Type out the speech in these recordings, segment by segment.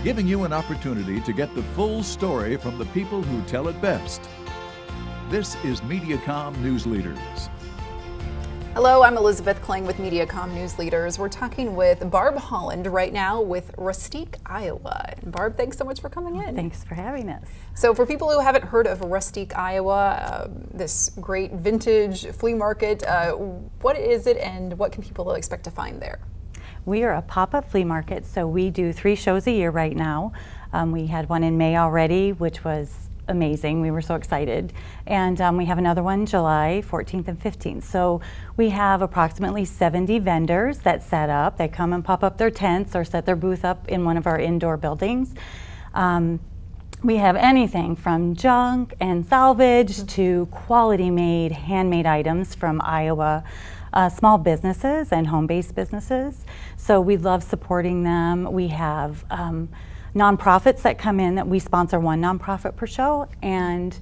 giving you an opportunity to get the full story from the people who tell it best. This is Mediacom News Leaders. Hello, I'm Elizabeth Kling with Mediacom News Leaders. We're talking with Barb Holland right now with RustiqueIowa. And Barb, thanks so much for coming in. Thanks for having us. So for people who haven't heard of RustiqueIowa, this great vintage flea market, what is it and what can people expect to find there? We are a pop-up flea market, so we do 3 shows a year right now. We had one in May already, which was amazing. We were so excited. And we have another one July 14th and 15th. So we have approximately 70 vendors that set up. They come and pop up their tents or set their booth up in one of our indoor buildings. We have anything from junk and salvage to quality made, handmade items from Iowa small businesses and home-based businesses. So we love supporting them. We have nonprofits that come in that we sponsor one nonprofit per show, and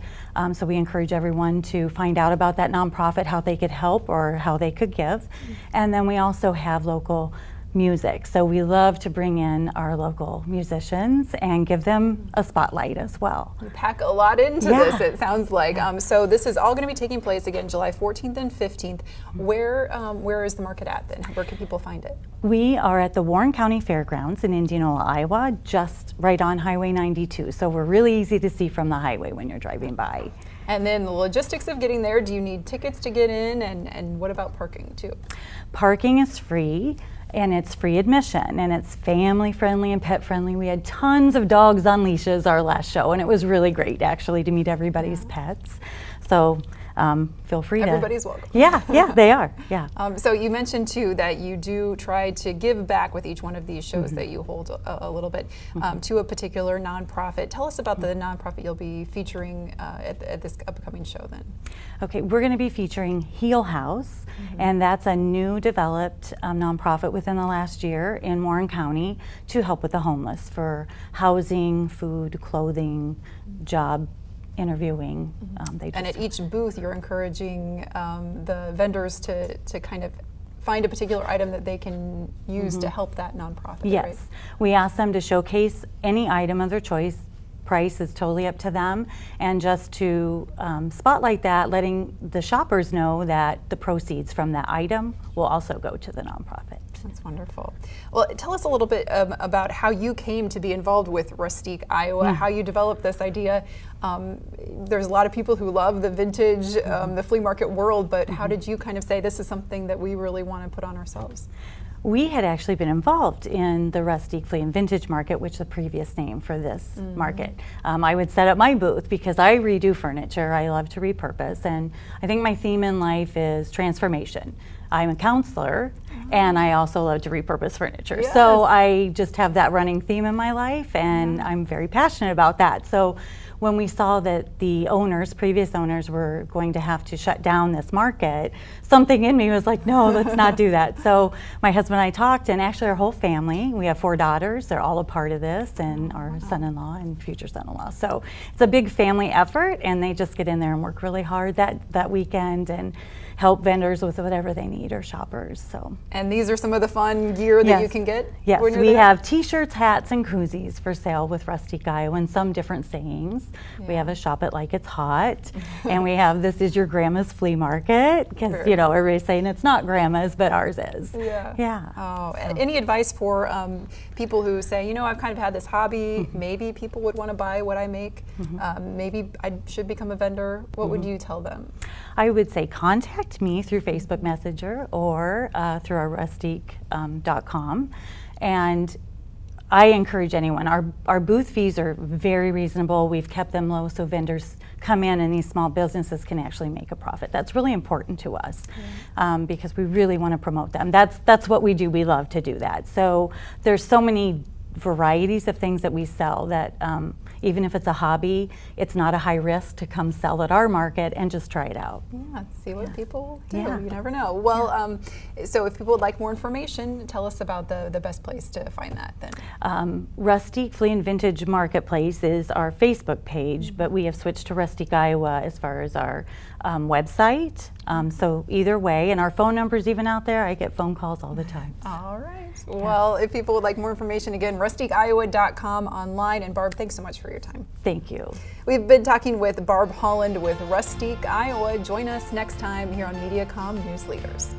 so we encourage everyone to find out about that nonprofit, how they could help or how they could give. And then we also have local music, so we love to bring in our local musicians and give them a spotlight as well. You pack a lot into this, it sounds like. So this is all going to be taking place again July 14th and 15th. Where is the market at then? Where can people find it? We are at the Warren County Fairgrounds in Indianola, Iowa, just right on Highway 92. So we're really easy to see from the highway when you're driving by. And then the logistics of getting there, do you need tickets to get in? And what about parking too? Parking is free. And it's free admission, and it's family friendly and pet friendly. We had tons of dogs on leashes our last show, and it was really great actually to meet everybody's pets. So feel free Everybody's welcome. Yeah, they are. Yeah. So you mentioned too that you do try to give back with each one of these shows that you hold a little bit to a particular nonprofit. Tell us about the nonprofit you'll be featuring at this upcoming show then. Okay, we're going to be featuring Heal House, and that's a new developed nonprofit within the last year in Warren County to help with the homeless for housing, food, clothing, job interviewing. And at each booth, you're encouraging the vendors to kind of find a particular item that they can use to help that nonprofit. Yes, right? We ask them to showcase any item of their choice. Price is totally up to them, and just to spotlight that, letting the shoppers know that the proceeds from that item will also go to the nonprofit. That's wonderful. Well, tell us a little bit about how you came to be involved with RustiqueIowa, how you developed this idea. There's a lot of people who love the vintage, the flea market world, but how did you kind of say this is something that we really want to put on ourselves? We had actually been involved in the Rustique Flea and Vintage Market, which is the previous name for this market. I would set up my booth because I redo furniture. I love to repurpose, and I think my theme in life is transformation. I'm a counselor, and I also love to repurpose furniture. Yes. So I just have that running theme in my life, and I'm very passionate about that. So when we saw that the previous owners were going to have to shut down this market, something in me was like, no, let's not do that. So my husband and I talked, and actually our whole family, we have 4 daughters, they're all a part of this, and our son-in-law and future son-in-law. So it's a big family effort, and they just get in there and work really hard that weekend and help vendors with whatever they need, or shoppers. So. And these are some of the fun gear that you can get? Yes, when you're we there? have t-shirts, hats, and koozies for sale with RustiqueIowa and some different sayings. We have a shop it like it's hot, and we have this is your grandma's flea market, because everybody's saying it's not grandma's, but ours is. Yeah. Oh, so. Any advice for people who say, I've kind of had this hobby, maybe people would want to buy what I make, maybe I should become a vendor. What would you tell them? I would say contact me through Facebook Messenger or through our rustique.com, and I encourage anyone. Our booth fees are very reasonable. We've kept them low so vendors come in and these small businesses can actually make a profit. That's really important to us because we really want to promote them. That's what we do. We love to do that. So there's so many varieties of things that we sell that even if it's a hobby, it's not a high risk to come sell at our market and just try it out. Yeah, see what people do. You never know. Well, so if people would like more information, tell us about the best place to find that then. Rustique Flea and Vintage Marketplace is our Facebook page, but we have switched to RustiqueIowa as far as our website. So either way, and our phone number's even out there. I get phone calls all the time. All right. Well, if people would like more information, again, RustiqueIowa.com online. And Barb, thanks so much for your time. Thank you. We've been talking with Barb Holland with Rustique, Iowa. Join us next time here on Mediacom News Leaders.